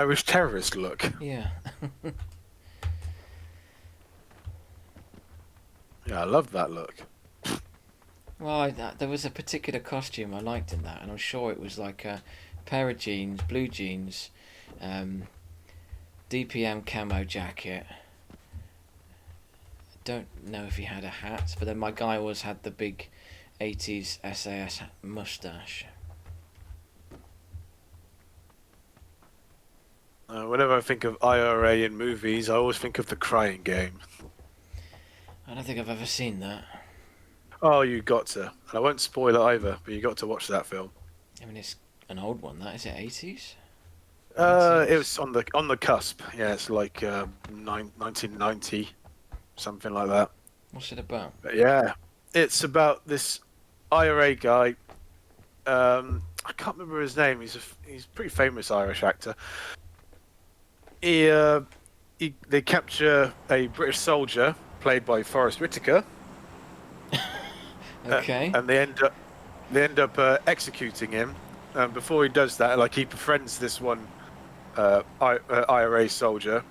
Irish terrorist look. Yeah. Yeah, I love that look. Well, there was a particular costume I liked in that, and I'm sure it was like a pair of jeans, blue jeans, um, DPM camo jacket. Don't know if he had a hat, but then my guy always had the big 80s SAS mustache. Whenever I think of IRA in movies, I always think of The Crying Game. I don't think I've ever seen that. Oh, you got to. And I won't spoil it either, but you got to watch that film. I mean, it's an old one. That is it, 80s, It 90s. was on the cusp. Yeah, it's like 1990, something like that. What's it about? But yeah, it's about this IRA guy. I can't remember his name. He's a pretty famous Irish actor. He, uh, they capture a British soldier played by Forrest Whitaker, Okay. and they end up executing him. And before he does that, like he befriends this one IRA soldier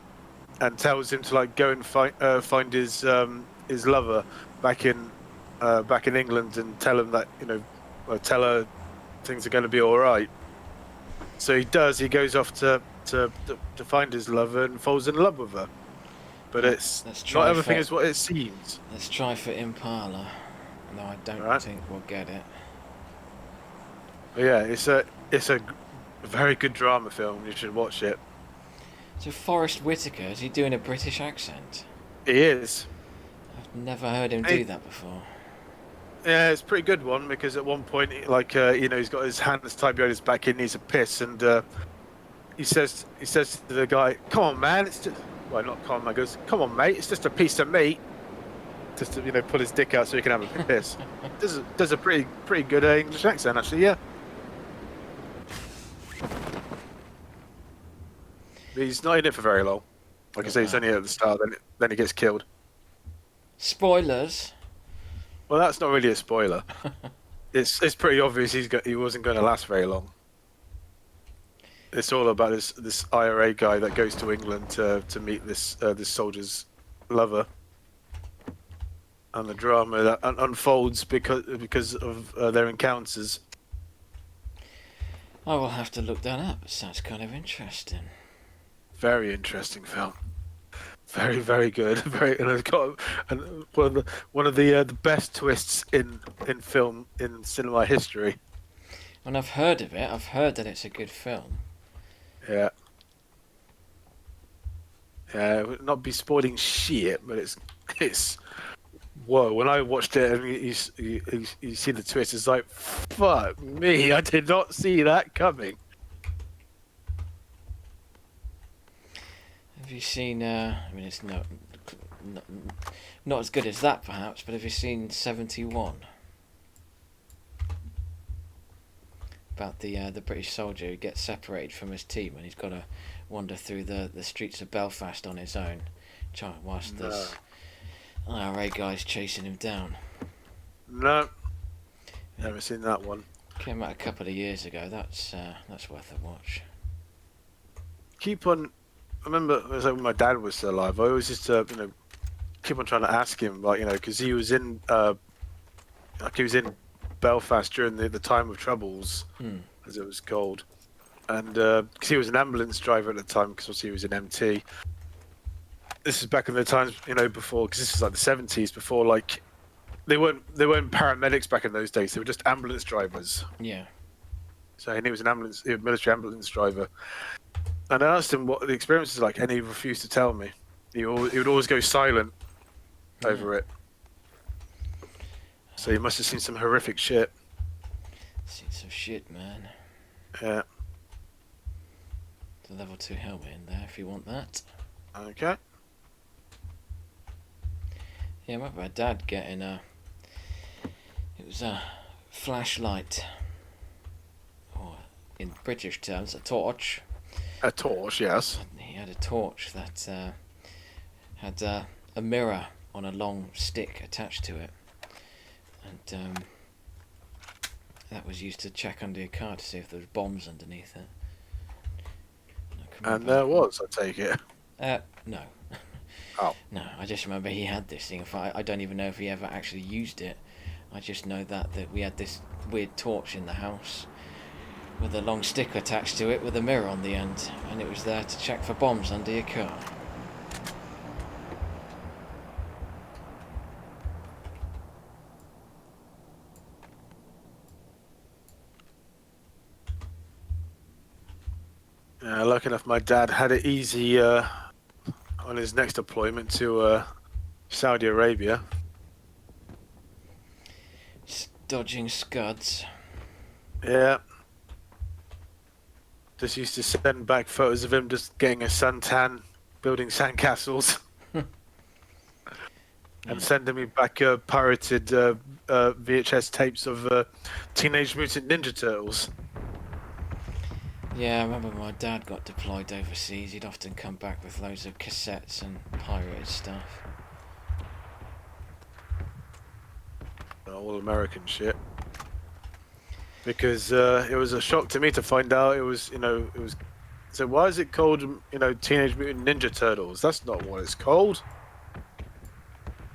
and tells him to like go and find his lover back in back in England and tell him that tell her things are going to be all right. So he does. He goes off to find his lover and falls in love with her. But Right, it's let's not try everything for is what it seems. let's try for Impala. No, I don't Right? think we'll get it. But yeah, it's a very good drama film. You should watch it. So Forrest Whitaker, is he doing a British accent? He is. I've never heard him It, do that before. yeah, it's a pretty good one because at one point, like he's got his hands tied behind his back. He needs a piss, and he says to the guy, "Come on, man, it's just well, not come on, man." He goes, "Come on, mate, it's just a piece of meat." Just to pull his dick out so he can have a piss. Does a pretty good English accent actually, yeah. But he's not in it for very long. Like I Oh, say, he's wow. only at the start, then he gets killed. Spoilers. Well, that's not really a spoiler. It's pretty obvious he wasn't going to last very long. It's all about this IRA guy that goes to England to meet this soldier's lover, and the drama that unfolds because of their encounters. I will have to look that up. It sounds kind of interesting. Very interesting film. Very, very good. Very, and it's got one of the best twists in film in cinema history. When I've heard of it, I've heard that it's a good film. Yeah, yeah. Would not be spoiling shit, but it's whoa. When I watched it and you see the twist, it's like fuck me. I did not see that coming. Have you seen? I mean, it's not, not as good as that, perhaps. But have you seen 71? About the British soldier who gets separated from his team and he's got to wander through the streets of Belfast on his own, whilst No, there's IRA guys chasing him down. no, It never seen that one. came out a couple of years ago. That's worth a watch. Keep on. I remember it was like when my dad was still alive. I always used to keep on trying to ask him, like, because he was in Belfast during the time of troubles, Hmm. as it was called, and because he was an ambulance driver at the time, because he was an MT. This is back in the times, before, because this is like the 70s, before like they weren't paramedics back in those days. They were just ambulance drivers. Yeah. So and he was he was a military ambulance driver. And I asked him what the experience is like, and he refused to tell me. He would always go silent Yeah. over it. So he must have seen some horrific shit. Seen some shit, man. Yeah. The level 2 helmet in there if you want that. Okay. Yeah, I remember my dad getting it was a flashlight, or in British terms, a torch. A torch, yes. He had a torch that had a mirror on a long stick attached to it, and that was used to check under your car to see if there was bombs underneath it. And of And remember. there was, I take it. No. Oh. No, I just remember he had this thing. I don't even know if he ever actually used it. I just know that we had this weird torch in the house with a long stick attached to it with a mirror on the end, and it was there to check for bombs under your car. Yeah, lucky enough, my dad had it easy on his next deployment to Saudi Arabia. Dodging scuds. Yeah. Just used to send back photos of him just getting a suntan, building sandcastles, and sending me back pirated VHS tapes of Teenage Mutant Ninja Turtles. Yeah, I remember my dad got deployed overseas. He'd often come back with loads of cassettes and pirated stuff. All American shit. Because it was a shock to me to find out it was. So why is it called, Teenage Mutant Ninja Turtles? That's not what it's called.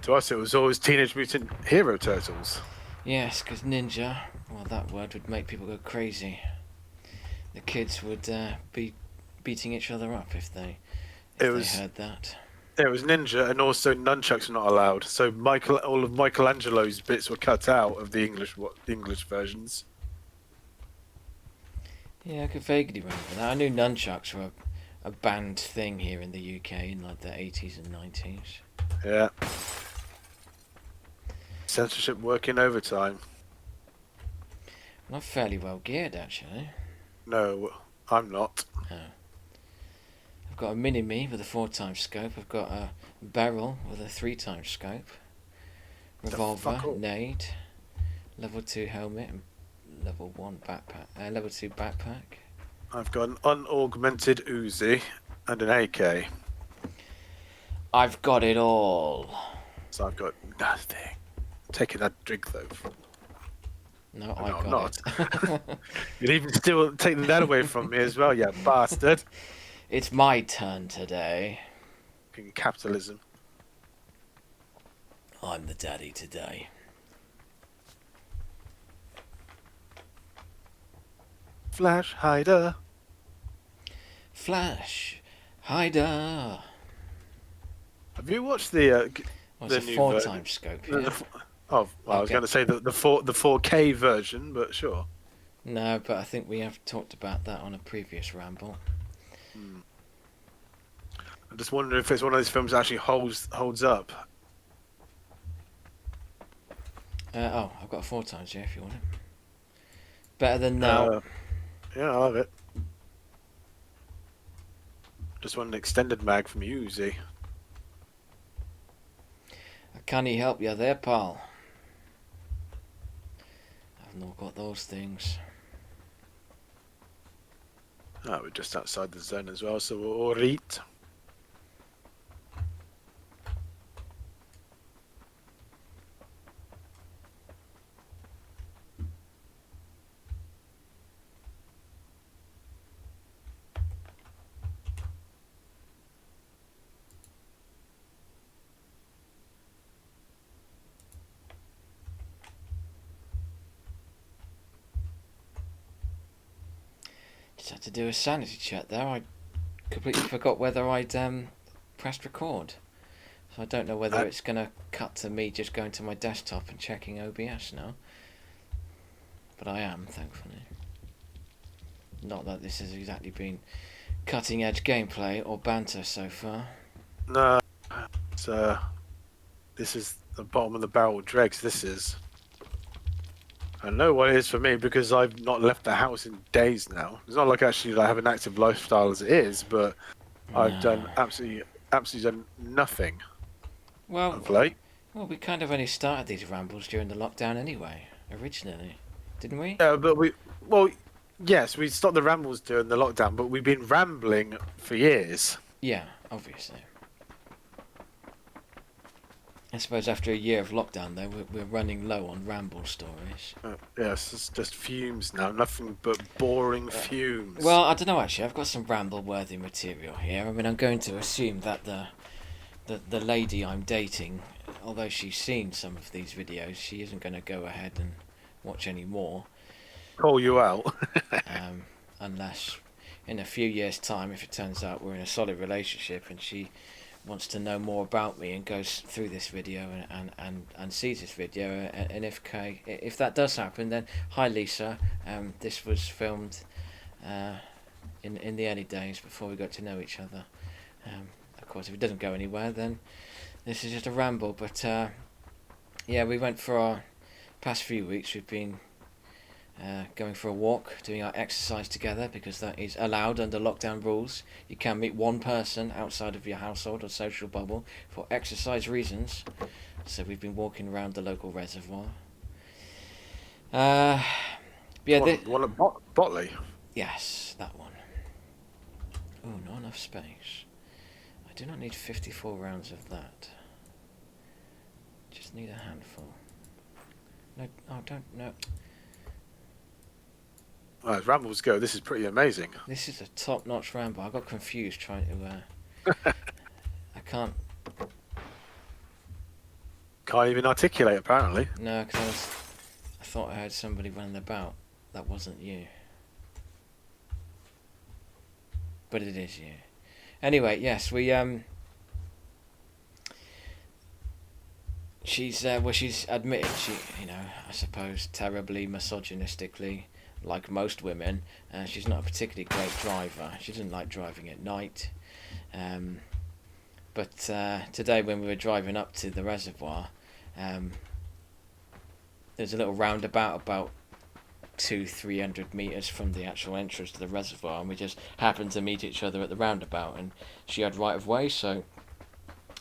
To us, it was always Teenage Mutant Hero Turtles. Yes, because ninja, well, that word would make people go crazy. The kids would be beating each other up if they heard that. It was ninja, and also nunchucks were not allowed. So all of Michelangelo's bits were cut out of the English versions. Yeah, I could vaguely remember that. I knew nunchucks were a banned thing here in the UK in like the 80s and 90s. Yeah. Censorship working overtime. Well, I'm fairly well geared actually. No, I'm not. Oh. I've got a mini-me with a 4x scope. I've got a barrel with a 3x scope. Revolver, nade, level 2 helmet, and level 1 backpack. Level 2 backpack. I've got an unaugmented Uzi and an AK. I've got it all. So I've got nothing. Taking that drink though. No, I got it. You'd even still taking that away from me as well, you bastard. It's my turn today. Capitalism. I'm the daddy today. Flash hider. Flash hider. Have you watched the It's a new 4x scope. Yeah. I was going to say the 4K version, but sure. No, but I think we have talked about that on a previous ramble. I just wonder if it's one of those films that actually holds up. I've got a 4x, yeah, if you want it. Better than now. Yeah, I'll have it. Just want an extended mag from you, Z. Can he help you there, pal? I've not got those things. Oh, we're just outside the zone as well, so we're all right. Just had to do a sanity check there. I completely forgot whether I'd pressed record. So I don't know whether it's going to cut to me just going to my desktop and checking OBS now. But I am, thankfully. Not that this has exactly been cutting edge gameplay or banter so far. No, it's, this is the bottom of the barrel dregs, this is. I know what it is for me because I've not left the house in days now. It's not like actually I have an active lifestyle as it is, but I've done absolutely done nothing of late. Well, we kind of only started these rambles during the lockdown anyway, originally, didn't we? Yeah, but yes, we stopped the rambles during the lockdown, but we've been rambling for years. Yeah, obviously. I suppose after a year of lockdown, though, we're running low on Ramble stories. Yes, it's just fumes now. Nothing but boring Uh, fumes. well, I don't know actually. I've got some Ramble-worthy material here. I mean, I'm going to assume that the lady I'm dating, although she's seen some of these videos, she isn't going to go ahead and watch any more, Call you out. unless in a few years' time, if it turns out we're in a solid relationship and she wants to know more about me and goes through this video and sees this video, and if that does happen, then hi Lisa, this was filmed in the early days before we got to know each other. Of course, if it doesn't go anywhere, then this is just a ramble. But yeah, we went for our past few weeks. We've been going for a walk, doing our exercise together because that is allowed under lockdown rules. You can meet one person outside of your household or social bubble for exercise reasons. So we've been walking around the local reservoir. Yeah, One at Botley. yes, that one. Oh, not enough space. I do not need 54 rounds of that. Just need a handful. No, oh, don't, no. Well, as Rambles go, this is pretty amazing. This is a top-notch ramble. I got confused trying to. I can't. Can't even articulate, apparently. No, because I thought I heard somebody running about. That wasn't you. But it is you. Anyway, yes, we she's admitted I suppose terribly misogynistically, like most women, she's not a particularly great driver. She doesn't like driving at night. But today when we were driving up to the reservoir, there's a little roundabout about 200-300 meters from the actual entrance to the reservoir, and we just happened to meet each other at the roundabout, and she had right of way, so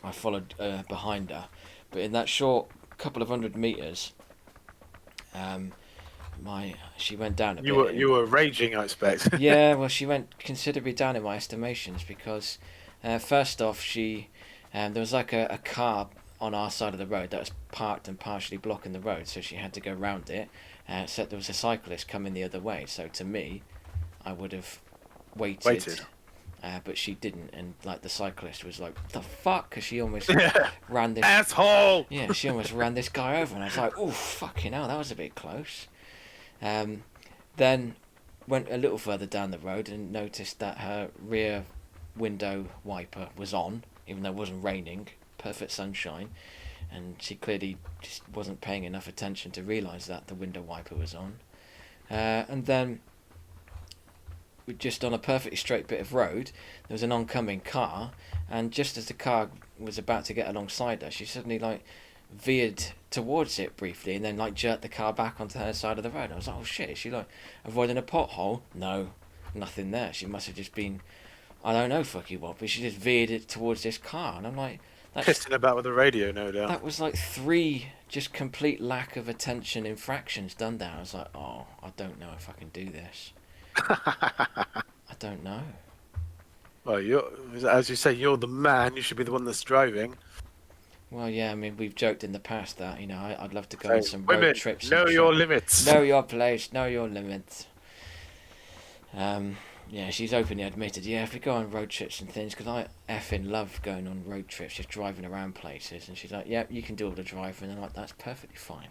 I followed behind her. But in that short couple of 100 meters, she went down a bit. You were raging, I expect. Yeah, well, she went considerably down in my estimations because, first off, there was like a car on our side of the road that was parked and partially blocking the road, so she had to go round it. So there was a cyclist coming the other way, so to me, I would have waited. But she didn't, and like the cyclist was like, "The fuck?" Because she almost ran this asshole. Yeah, she almost ran this guy over, and I was like, "Oh, fucking hell, that was a bit close." Then went a little further down the road and noticed that her rear window wiper was on, even though it wasn't raining, perfect sunshine, and she clearly just wasn't paying enough attention to realise that the window wiper was on. And then, just on a perfectly straight bit of road, there was an oncoming car, and just as the car was about to get alongside her, she suddenly veered towards it briefly and then jerked the car back onto her side of the road. I was like, oh shit, is she avoiding a pothole? No, nothing there. She must have just been, I don't know fucky what, but she just veered it towards this car, and I'm like, that's Pissing about with the radio, no doubt. that was 3 just complete lack of attention infractions done there. I was like, oh, I don't know if I can do this. I don't know. Well, as you say, you're the man. You should be the one that's driving. Well, yeah, I mean, we've joked in the past that, I'd love to go on some Women, road trips. know your limits. Know your place, know your limits. Yeah, she's openly admitted, yeah, if we go on road trips and things, because I effing love going on road trips, just driving around places, and she's like, yeah, you can do all the driving, and I'm like, that's perfectly fine.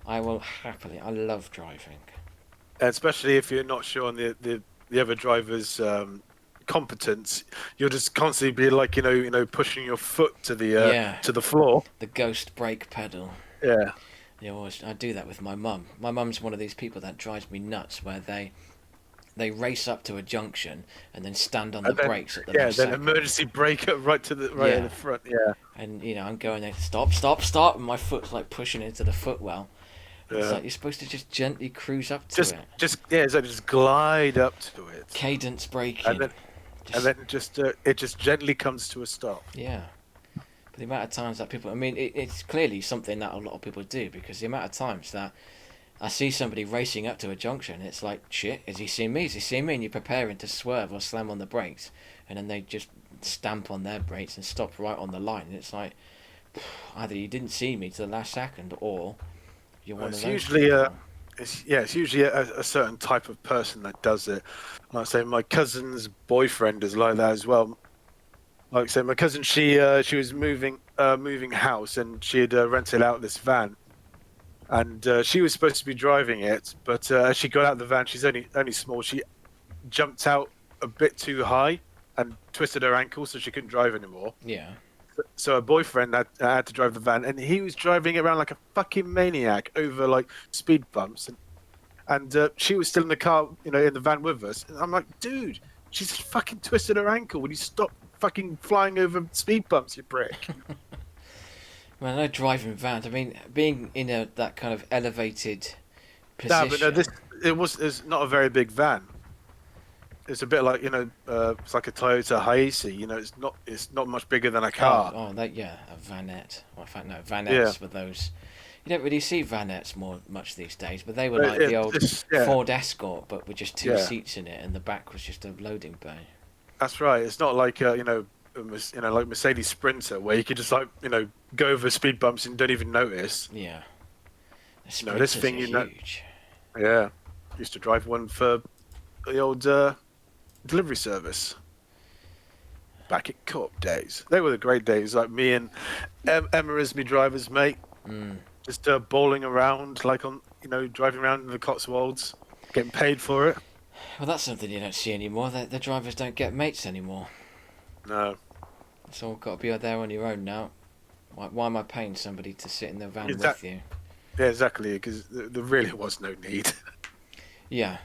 I will happily, I love driving. Especially if you're not sure on the other driver's competence, you'll just constantly be pushing your foot to the floor. The ghost brake pedal. Yeah. I do that with my mum. My mum's one of these people that drives me nuts, where they race up to a junction and then stand on the brakes at the last then second. emergency brake right at the front. Yeah. And I'm going there, stop, and my foot's pushing into the footwell. Yeah. It's you're supposed to just gently cruise up to it. Just glide up to it. Cadence braking. And then it just gently comes to a stop. Yeah. But the amount of times that people, I mean, it's clearly something that a lot of people do, because the amount of times that I see somebody racing up to a junction, it's like, shit, has he seen me? And you're preparing to swerve or slam on the brakes, and then they just stamp on their brakes and stop right on the line. And it's like, Either you didn't see me to the last second, or you're one of It's those usually people. it's usually a certain type of person that does it. Like I say, my cousin's boyfriend is like that as well. Like I say, my cousin, she was moving house, and she had rented out this van, and she was supposed to be driving it, but as she got out of the van, she's only small. She jumped out a bit too high and twisted her ankle, so she couldn't drive anymore. Yeah. So her boyfriend had to drive the van, and he was driving it around like a fucking maniac over like speed bumps, and she was still in the car, in the van with us. And I'm like, dude, she's fucking twisted her ankle. Will you stop fucking flying over speed bumps, you prick? Well, I know driving vans. I mean, being in that kind of elevated No, but no, position. it's not a very big van. It's a bit like it's like a Toyota Hiace. It's not much bigger than a car. That yeah, a vanette. Well, in fact, no, Yeah, vanettes were those. You don't really see vanettes much these days, but they were but like the old yeah, Ford Escort, but with just two yeah. seats in it, and the back was just a loading bay. That's right. It's not like like Mercedes Sprinter where you could just like go over speed bumps and don't even notice. Yeah, the This Sprinters are thing, huge. yeah. Used to drive one for the old delivery service back at co-op days. They were the great days. Like me and Emma as my driver's mate, Mm. just bowling around, like on driving around in the Cotswolds, getting paid for it. Well, that's something you don't see anymore. The drivers don't get mates anymore. No, It's all got to be there on your own now. Why am I paying somebody to sit in the van with exactly. you? Yeah, exactly. Because there really was no need. Yeah,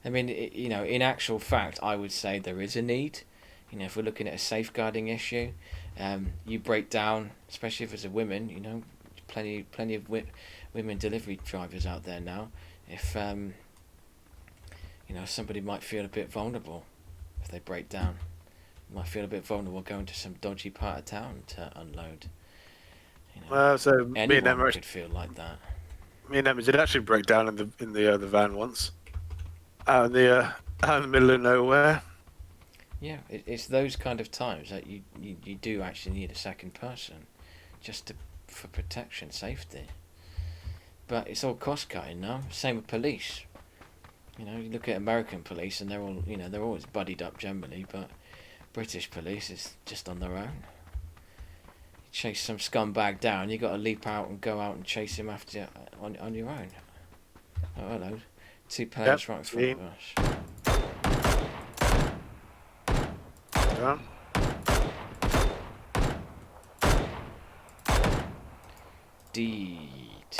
I mean, in actual fact, I would say there is a need. If we're looking at a safeguarding issue, you break down, especially if it's a women. Plenty of women delivery drivers out there now. If somebody might feel a bit vulnerable if they break down. Might feel a bit vulnerable going to some dodgy part of town to unload. So Anyone could feel like that. me and Emma did actually break down in the van once, out in the middle of nowhere. Yeah, it's those kind of times that you do actually need a second person, just for protection, safety. But it's all cost cutting now. Same with police. You look at American police and they're always buddied up generally, but British police is just on their own. You chase some scumbag down, you got to leap out and go out and chase him after on your own. Oh, hello, two players Yep. right in front of us. Yeah. Deed.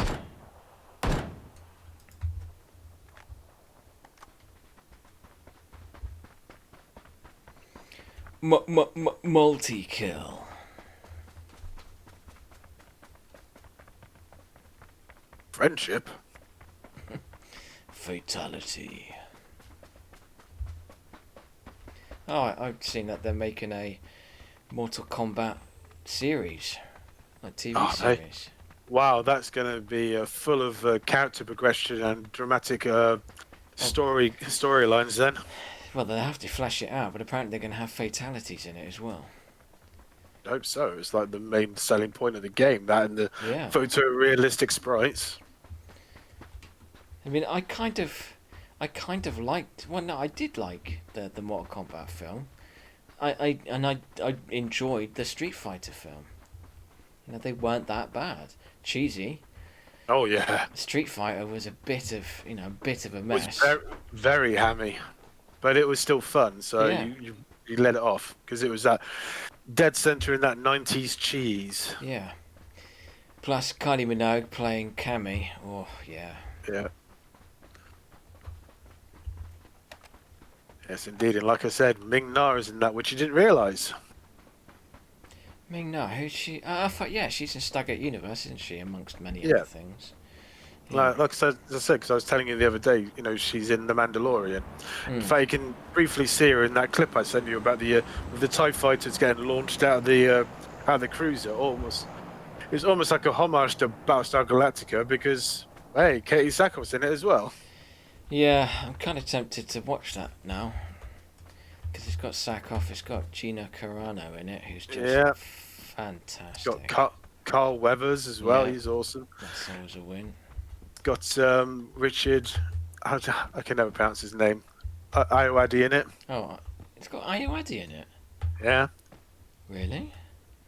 Multi-kill. Friendship. Fatality. Oh, I've seen that they're making a Mortal Kombat series, a TV series. Wow, that's going to be full of character progression and dramatic storylines. Then Well, they have to flesh it out, but apparently they're going to have fatalities in it as well. I hope so. It's like the main selling point of the game, that and the Yeah. photorealistic sprites. I mean, I kind of liked. Well, no, I did like the Mortal Kombat film. I enjoyed the Street Fighter film. They weren't that bad. Cheesy. Oh yeah, Street Fighter was a bit of a it was mess. very hammy, but it was still fun. So Yeah. you let it off because it was that dead center in that '90s cheese. Yeah. Plus Kylie Minogue playing Cammy. Oh yeah. Yeah. Yes, indeed. And like I said, Ming Na is in that, which you didn't realise. Ming Na, who's she? I thought, yeah, she's in Stargate Universe, isn't she? Amongst many Yeah. other things. Yeah. Like I said, because I was telling you the other day, she's in The Mandalorian. In fact, you can briefly see her in that clip I sent you about with the TIE fighters getting launched out of the cruiser. It's almost like a homage to Battlestar Galactica because, hey, Katie Sackhoff's in it as well. Yeah, I'm kind of tempted to watch that now. Because it's got Sackhoff, it's got Gina Carano in it, who's just Yeah. Fantastic. Got Carl Weathers as well. Yeah. He's awesome. That's always a win. Got Richard. I can never pronounce his name. Iowadi in it. Oh, it's got Ayoade in it. Yeah. Really?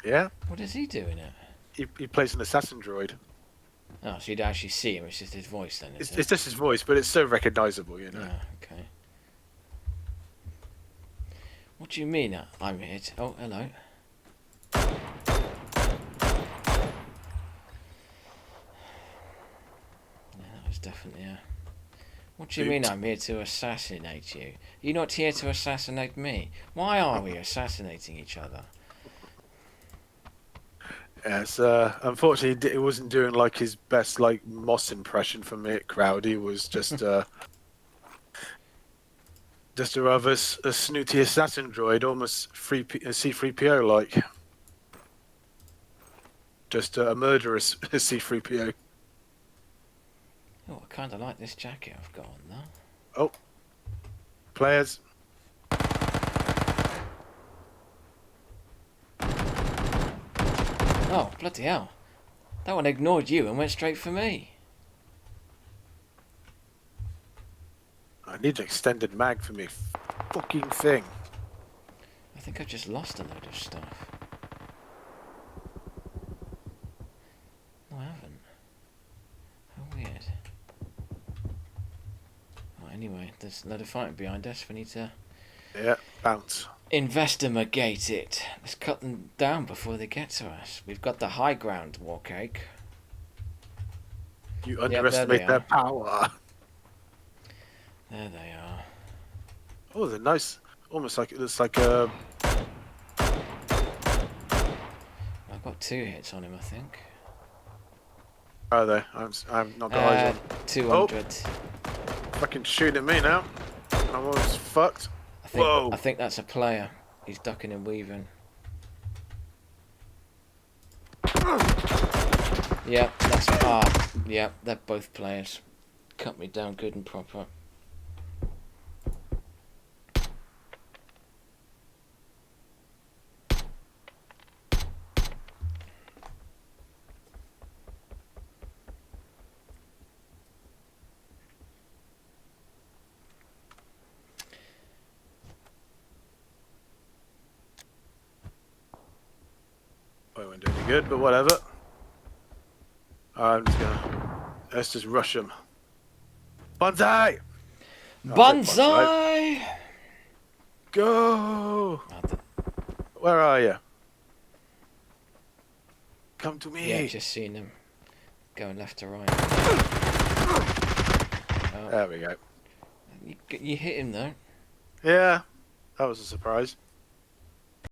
Yeah. What does he do in it? He plays an assassin droid. Oh, so you'd actually see him. It's just his voice then, is It's just his voice, but it's so recognizable, you know. Yeah, okay. What do you mean I'm hit? Oh, hello. Yeah, that was definitely a... What do you mean I'm here to assassinate you? You're not here to assassinate me. Why are we assassinating each other? Yes, unfortunately, it wasn't doing like his best like Moss impression for me at crowd. He was just a rather a snooty assassin droid, almost C3PO like, just a murderous C3PO. Oh, I kind of like this jacket I've got on though. Oh, players. Oh, bloody hell. That one ignored you and went straight for me. I need an extended mag for me fucking thing. I think I've just lost a load of stuff. No, I haven't. How weird. Oh, anyway, there's a load of fighting behind us. We need to Yeah, bounce. investigate it. Let's cut them down before they get to us. We've got the high ground, Warcake. You underestimate their power. There they are. Oh, they're nice. Almost like it looks like a. I've got 2 hits on him, I think. Are they? I'm not got eyes on. 200. Fucking shooting at me now. I'm almost fucked. I think that's a player. He's ducking and weaving. Yep, yeah, they're both players. Cut me down good and proper. I won't do any good, but whatever. Let's just rush him. Banzai! Banzai! Go! Where are you? Come to me. Yeah, just seen him going left to right. Oh. There we go. You hit him though. Yeah, that was a surprise.